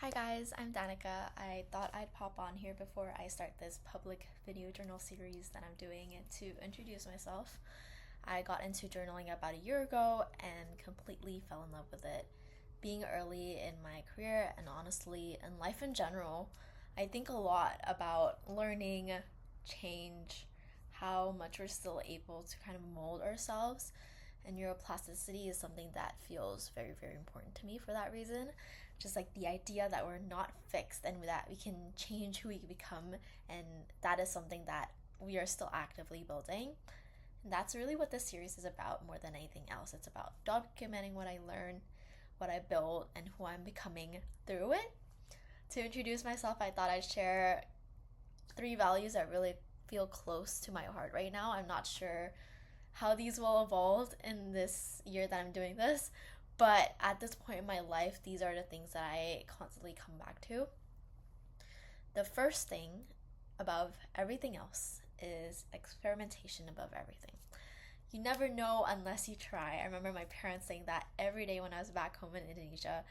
Hi guys, I'm Danica. I thought I'd pop on here before I start this public video journal series that I'm doing to introduce myself. I got into journaling about a year ago and completely fell in love with it. Being early in my career and honestly in life in general, I think a lot about learning, change, how much we're still able to kind of mold ourselves. And neuroplasticity is something that feels very, very important to me for that reason. Just like the idea that we're not fixed and that we can change who we become, and that is something that we are still actively building. And that's really what this series is about more than anything else. It's about documenting what I learned, what I built, and who I'm becoming through it. To introduce myself, I thought I'd share three values that really feel close to my heart right now. I'm not sure how these will evolve in this year that I'm doing this, but at this point in my life, these are the things that I constantly come back to. The first thing above everything else is experimentation above everything. You never know unless you try. I remember my parents saying that every day when I was back home in Indonesia,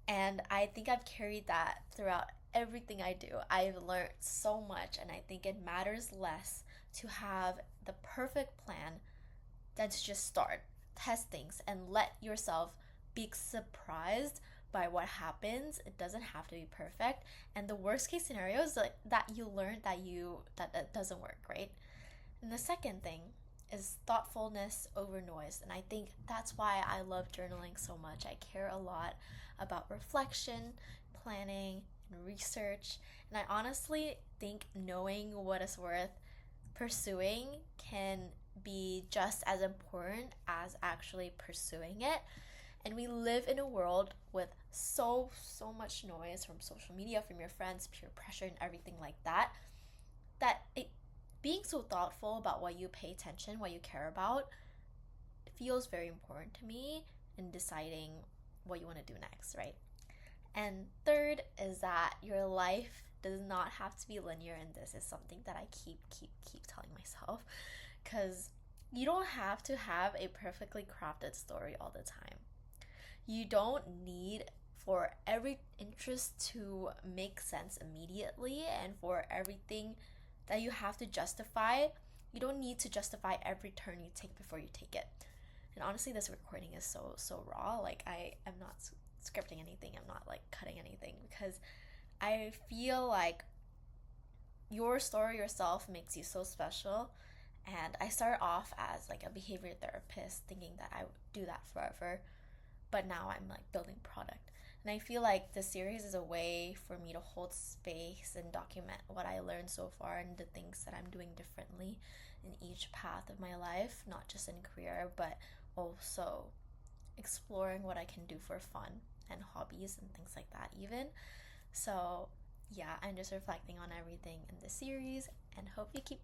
and I think I've carried that throughout everything I do. I've learned so much, and I think it matters less to have the perfect plan than to just start, test things, and let yourself be surprised by what happens. It doesn't have to be perfect. And the worst case scenario is like that you learn that doesn't work, right? And the second thing is thoughtfulness over noise. And I think that's why I love journaling so much. I care a lot about reflection, planning, and research. And I honestly think knowing what is worth pursuing can be just as important as actually pursuing it. And we live in a world with so much noise from social media, from your friends, peer pressure, and everything like that. That it being so thoughtful about what you pay attention, what you care about, feels very important to me in deciding what you want to do next, right? And third is that your life does not have to be linear, and this is something that I keep telling myself, because you don't have to have a perfectly crafted story all the time. You don't need for every interest to make sense immediately, and for everything that you have to justify. You don't need to justify every turn you take before you take it. And honestly, this recording is so raw. Like I am not scripting anything. I'm not like cutting anything, because I feel like your story yourself makes you so special. And I started off as like a behavior therapist thinking that I would do that forever, but now I'm like building product. And I feel like this series is a way for me to hold space and document what I learned so far and the things that I'm doing differently in each path of my life, not just in career, but also exploring what I can do for fun and hobbies and things like that, even. So, yeah, I'm just reflecting on everything in this series and hope you keep